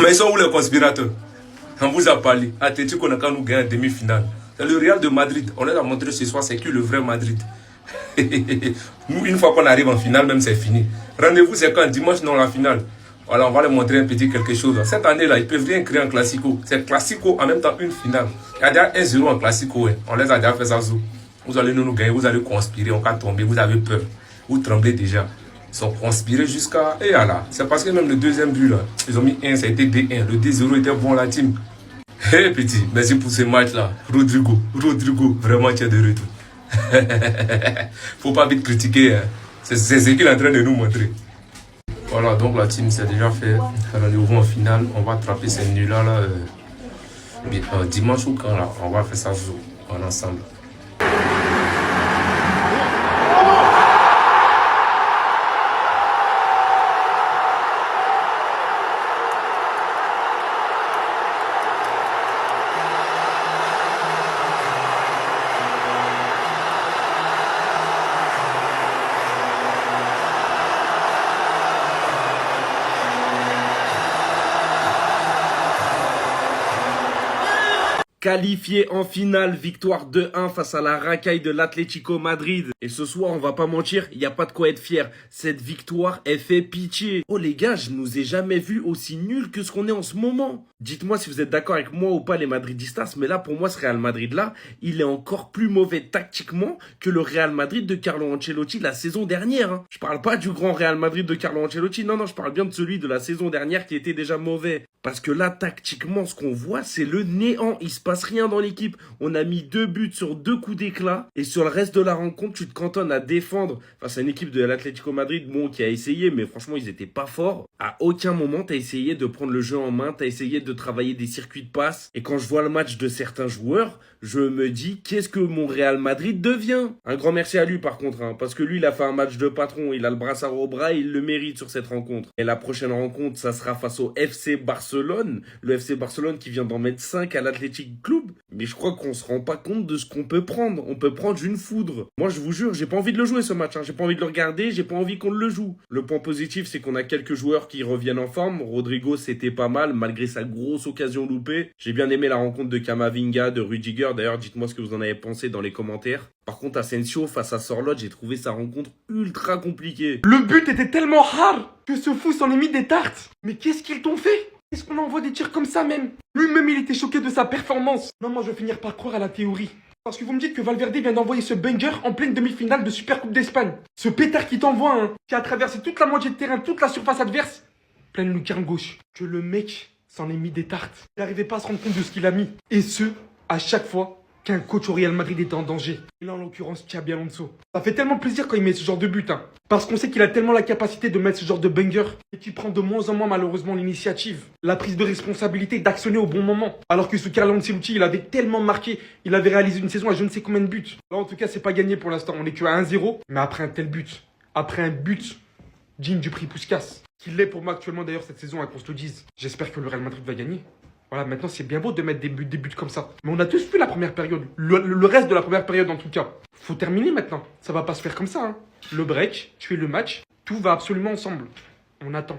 Mais ils sont où les conspirateurs? On vous a parlé. Atlético n'a qu'à nous gagner en demi-finale. C'est le Real de Madrid. On les a montré ce soir, c'est qui le vrai Madrid. Nous, une fois qu'on arrive en finale, même c'est fini. Rendez-vous, c'est quand? Dimanche, non, la finale. Voilà, on va leur montrer un petit quelque chose. Cette année-là, ils peuvent rien créer en classico. C'est classico en même temps une finale. Il y a déjà 1-0 en classico. Hein. On les a déjà fait ça. Vous allez nous gagner, vous allez conspirer, on va tomber, vous avez peur. Vous tremblez déjà. Ils sont conspirés jusqu'à... Et voilà. C'est parce que même le deuxième but, là, ils ont mis 1, ça a été D1. Le D0 était bon, la team. Hé, petit, merci pour ce match-là. Rodrigo, vraiment, tu es de retour. Faut pas vite critiquer. Hein. C'est ce qu'il est en train de nous montrer. Voilà, donc la team c'est déjà fait. Rendez-vous en finale. On va attraper ces nuls-là dimanche ou quand là. On va faire ça en ensemble. Qualifié en finale, victoire 2-1 face à la racaille de l'Atlético Madrid. Et ce soir, on va pas mentir, il n'y a pas de quoi être fier. Cette victoire, elle fait pitié. Oh les gars, je nous ai jamais vu aussi nuls que ce qu'on est en ce moment. Dites-moi si vous êtes d'accord avec moi ou pas les Madridistas, mais là pour moi ce Real Madrid là, il est encore plus mauvais tactiquement que le Real Madrid de Carlo Ancelotti la saison dernière. Hein. Je parle pas du grand Real Madrid de Carlo Ancelotti, non, je parle bien de celui de la saison dernière qui était déjà mauvais. Parce que là, tactiquement, ce qu'on voit, c'est le néant. Il se passe rien dans l'équipe. On a mis 2 buts sur 2 coups d'éclat. Et sur le reste de la rencontre, tu te cantonnes à défendre face à une équipe de l'Atlético Madrid, bon, qui a essayé, mais franchement, ils étaient pas forts. À aucun moment, t'as essayé de prendre le jeu en main. T'as essayé de travailler des circuits de passe. Et quand je vois le match de certains joueurs, je me dis, qu'est-ce que mon Real Madrid devient? Un grand merci à lui, par contre, hein, parce que lui, il a fait un match de patron. Il a le brassard au bras et il le mérite sur cette rencontre. Et la prochaine rencontre, ça sera face au FC Barcelone. Le FC Barcelone qui vient d'en mettre 5 à l'Athletic Club. Mais je crois qu'on se rend pas compte de ce qu'on peut prendre. On peut prendre une foudre. Moi, je vous jure, j'ai pas envie de le jouer ce match. Hein. J'ai pas envie de le regarder. J'ai pas envie qu'on le joue. Le point positif, c'est qu'on a quelques joueurs qui reviennent en forme. Rodrigo, c'était pas mal, malgré sa grosse occasion loupée. J'ai bien aimé la rencontre de Camavinga, de Rudiger. D'ailleurs, dites-moi ce que vous en avez pensé dans les commentaires. Par contre, Asensio, face à Sorloth, j'ai trouvé sa rencontre ultra compliquée. Le but était tellement hard que ce fou s'en est mis des tartes. Mais qu'est-ce qu'ils t'ont fait? Est-ce qu'on envoie des tirs comme ça même? Lui-même, il était choqué de sa performance. Non, moi, je vais finir par croire à la théorie. Parce que vous me dites que Valverde vient d'envoyer ce banger en pleine demi-finale de Supercoupe d'Espagne. Ce pétard qui t'envoie, hein, qui a traversé toute la moitié de terrain, toute la surface adverse, pleine lucarne gauche. Que le mec s'en est mis des tartes. Il n'arrivait pas à se rendre compte de ce qu'il a mis. Et ce, à chaque fois qu'un coach au Real Madrid était en danger. Et là, en l'occurrence, Xabi Alonso. Ça fait tellement plaisir quand il met ce genre de but. Hein. Parce qu'on sait qu'il a tellement la capacité de mettre ce genre de banger. Et qu'il prend de moins en moins, malheureusement, l'initiative. La prise de responsabilité d'actionner au bon moment. Alors que ce Carlo Ancelotti, il avait tellement marqué. Il avait réalisé une saison à je ne sais combien de buts. Là, en tout cas, c'est pas gagné pour l'instant. On est que à 1-0. Mais après un tel but. Après un but digne du prix Puskas. Qu'il l'est pour moi actuellement, d'ailleurs, cette saison, qu'on se le dise. J'espère que le Real Madrid va gagner. Voilà, maintenant c'est bien beau de mettre des buts comme ça. Mais on a tous vu la première période. Le reste de la première période en tout cas. Faut terminer maintenant. Ça va pas se faire comme ça. Hein. Le break, tuer le match, tout va absolument ensemble. On attend.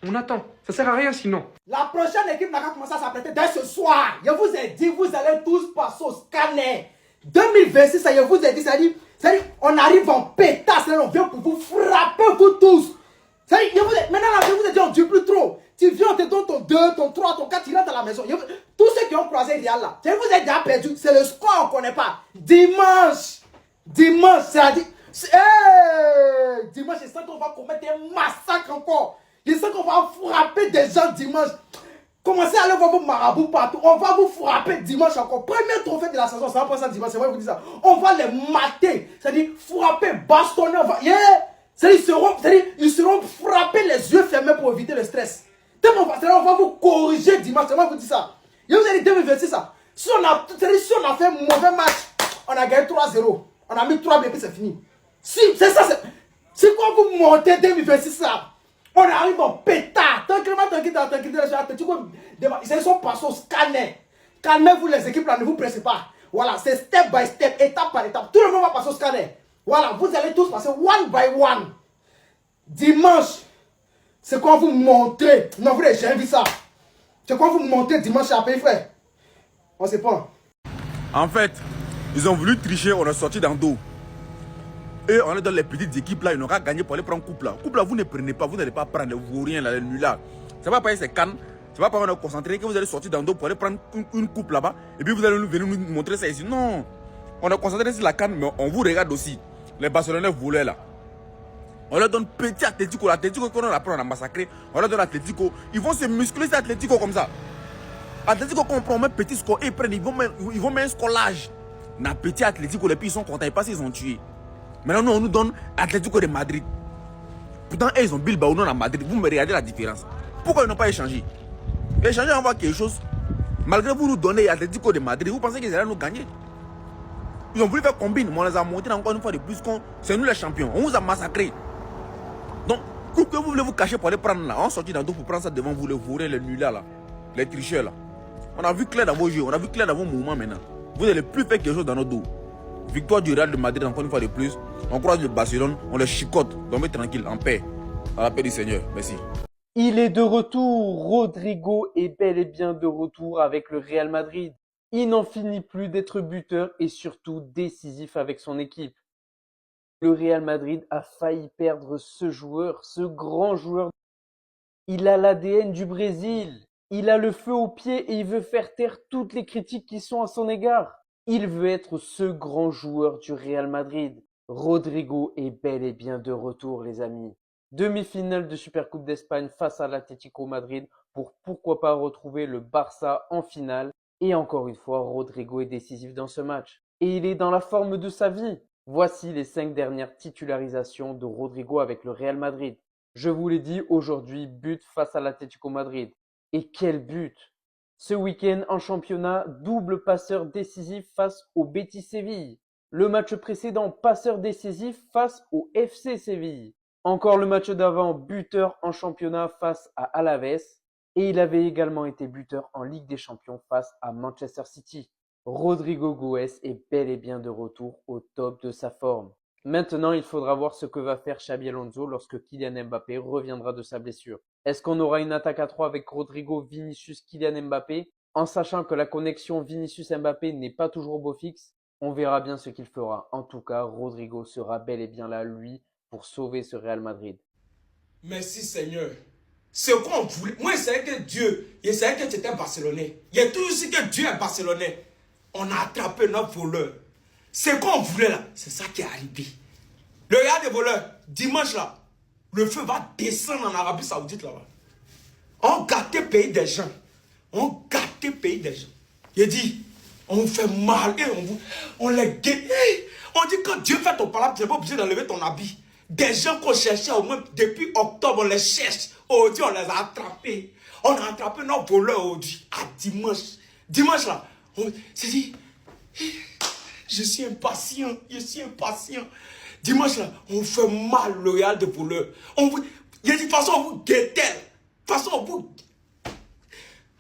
On attend. Ça sert à rien sinon. La prochaine équipe n'a qu'à commencer à s'apprêter dès ce soir. Je vous ai dit, vous allez tous passer au scanner. 2026, ça, je vous ai dit, ça dit, on arrive en pétasse, on vient pour vous frapper, vous tous. Ça dit, maintenant, là, je vous ai dit, on ne dure plus trop. Tu viens, on te donne ton 2, ton 3, ton 4, tu rentres à la maison. Tous ceux qui ont croisé Real là, je vous ai déjà perdu. C'est le score, on ne connaît pas. Dimanche, c'est-à-dire. Dimanche, je sens qu'on va commettre un massacre encore. Je sens qu'on va frapper des gens dimanche. Commencez à aller voir vos marabouts partout. On va vous frapper dimanche encore. Premier trophée de la saison, ça va passer dimanche. C'est vrai, je vous dis ça. On va les mater. C'est-à-dire frapper, bastonner. C'est-à-dire ils seront frappés les yeux fermés pour éviter le stress. On va vous corriger dimanche. Moi, je vous dis ça. Je vous ai dit 2026 ça. Si on a fait un mauvais match, on a gagné 3-0. On a mis 3 buts et puis c'est fini. Si, c'est ça. C'est quoi vous montez 2026 ça? On arrive en pétard. Tranquillement. Ils sont passés au scanner. Calmez-vous les équipes là, ne vous pressez pas. Voilà, c'est step by step, étape par étape. Tout le monde va passer au scanner. Voilà, vous allez tous passer one by one. Dimanche. C'est quoi vous montrer? Non, vous n'avez jamais vu ça. C'est quoi vous me montez dimanche à payer, frère? On sait pas. En fait, ils ont voulu tricher, on est sorti dans dos. Et on est dans les petites équipes là, ils n'auront qu'à gagner pour aller prendre coupe là. Coupe là, vous ne prenez pas, vous n'allez pas prendre les vauriens là, les nuls là. Ça va pas être ces cannes, ça va pas on est concentré que vous allez sortir dans dos pour aller prendre une coupe là-bas. Et puis vous allez venir nous montrer ça ici. Non, on est concentré sur la canne, mais on vous regarde aussi. Les Barcelonais volés là. On leur donne petit Atlético, l'Atlético qu'on a pris, on a massacré. On leur donne l'Atlético. Ils vont se muscler sur Atlético comme ça. Atlético qu'on prend un petit score et ils vont mettre un score large. Dans petit Atlético, les pays sont contents, parce qu'ils ont tué. Maintenant, nous, on nous donne Atlético de Madrid. Pourtant, ils ont Bilbao, nous, à Madrid. Vous me regardez la différence. Pourquoi ils n'ont pas échangé? Échanger, on voit quelque chose. Malgré vous nous donnez Atlético de Madrid, vous pensez qu'ils allaient nous gagner? Ils ont voulu faire combine, mais on les a montés encore une fois de plus. C'est nous les champions. On vous a massacrés. Donc, que vous voulez vous cacher pour aller prendre là? On sortit dans dos pour prendre ça devant vous, les vauriens, les nuls là, les tricheurs là. On a vu clair dans vos jeux, on a vu clair dans vos mouvements maintenant. Vous n'allez plus faire quelque chose dans nos dos. Victoire du Real de Madrid encore une fois de plus. On croise le Barcelone, on les chicote. Dormez tranquille, en paix. À la paix du Seigneur. Merci. Il est de retour. Rodrigo est bel et bien de retour avec le Real Madrid. Il n'en finit plus d'être buteur et surtout décisif avec son équipe. Le Real Madrid a failli perdre ce joueur, ce grand joueur. Il a l'ADN du Brésil. Il a le feu aux pieds et il veut faire taire toutes les critiques qui sont à son égard. Il veut être ce grand joueur du Real Madrid. Rodrigo est bel et bien de retour, les amis. Demi-finale de Supercoupe d'Espagne face à l'Atlético Madrid pour pourquoi pas retrouver le Barça en finale. Et encore une fois, Rodrigo est décisif dans ce match. Et il est dans la forme de sa vie. Voici les 5 dernières titularisations de Rodrigo avec le Real Madrid. Je vous l'ai dit, aujourd'hui, but face à l'Atlético Madrid. Et quel but! Ce week-end en championnat, double passeur décisif face au Betis Séville. Le match précédent, passeur décisif face au FC Séville. Encore le match d'avant, buteur en championnat face à Alaves. Et il avait également été buteur en Ligue des Champions face à Manchester City. Rodrigo Goes est bel et bien de retour au top de sa forme. Maintenant, il faudra voir ce que va faire Xabi Alonso lorsque Kylian Mbappé reviendra de sa blessure. Est-ce qu'on aura une attaque à 3 avec Rodrigo, Vinicius, Kylian Mbappé? En sachant que la connexion Vinicius-Mbappé n'est pas toujours au beau fixe, on verra bien ce qu'il fera. En tout cas, Rodrigo sera bel et bien là, lui, pour sauver ce Real Madrid. Merci Seigneur. C'est quoi on voulait. Moi, je savais que Dieu, je savais que tu étais Barcelonais. Il y a toujours su que Dieu est Barcelonais. On a attrapé notre voleur. C'est quoi on voulait là? C'est ça qui est arrivé. Le Real des voleurs, dimanche là, le feu va descendre en Arabie Saoudite là-bas. On gâte le pays des gens. On gâte le pays des gens. Il dit, on fait mal et on les guette. On dit quand Dieu fait ton palabre, tu n'es pas obligé d'enlever ton habit. Des gens qu'on cherchait au moins depuis octobre, on les cherche. Aujourd'hui, on les a attrapés. On a attrapé nos voleurs aujourd'hui. À dimanche. Dimanche là, on s'est dit, je suis impatient, je suis impatient. Dimanche là, on fait mal le Real de voleurs. Il y a dit, de toute façon, on vous guettait. De toute façon, on vous...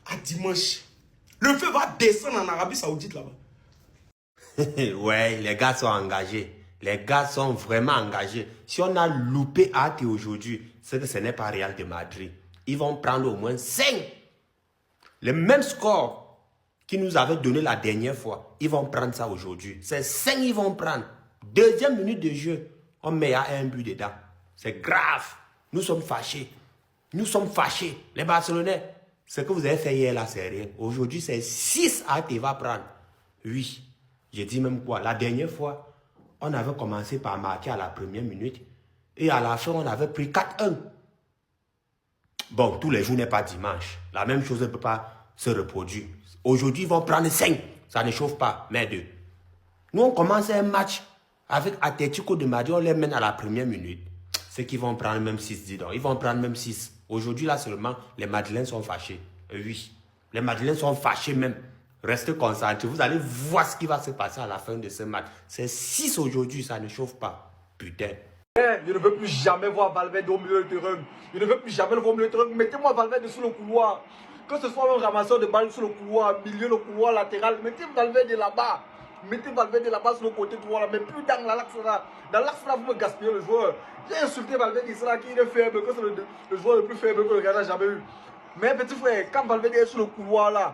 À dimanche, le feu va descendre en Arabie Saoudite là-bas. Ouais, les gars sont engagés. Les gars sont vraiment engagés. Si on a loupé Arte aujourd'hui, c'est que ce n'est pas Real de Madrid. Ils vont prendre au moins 5. Le même score qu'ils nous avaient donné la dernière fois. Ils vont prendre ça aujourd'hui. C'est 5 ils vont prendre. Deuxième minute de jeu, on met à un but dedans. C'est grave. Nous sommes fâchés. Nous sommes fâchés. Les Barcelonais, ce que vous avez fait hier là, c'est rien. Aujourd'hui, c'est 6 Arte va prendre. Oui. J'ai dit même quoi? La dernière fois, on avait commencé par marquer à la première minute. Et à la fin, on avait pris 4-1. Bon, tous les jours n'est pas dimanche. La même chose ne peut pas se reproduire. Aujourd'hui, ils vont prendre 5. Ça ne chauffe pas, mais 2. Nous, on commence un match avec Atlético de Madrid. On les mène à la première minute. C'est qu'ils vont prendre même 6, dis donc. Ils vont prendre même 6. Aujourd'hui, là seulement, les Madeleines sont fâchés. Oui, les Madeleines sont fâchés même. Restez concentrés. Vous allez voir ce qui va se passer à la fin de ce match. C'est 6 aujourd'hui, ça ne chauffe pas. Putain. Je ne veux plus jamais voir Valverde au milieu de terrain. Je ne veux plus jamais le voir au milieu de terrain. Mettez-moi Valverde sous le couloir. Que ce soit un ramasseur de balles sur le couloir, milieu, le couloir latéral. Mettez Valverde là-bas. Mettez Valverde là-bas sur le côté droit. Là. Mais plus dans l'axe là. Dans l'axe là, vous me gaspillez le joueur. J'ai insulté Valverde, il sera qui est faible. Que c'est le joueur le plus faible que le Ghana a jamais eu. Mais petit frère, quand Valverde est sur le couloir là,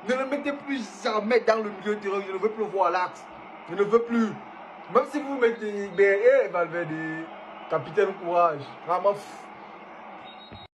ne le mettez plus jamais dans le milieu de terrain. Je ne veux plus voir l'axe. Je ne veux plus. Même si vous mettez Valverde, capitaine courage. Vraiment.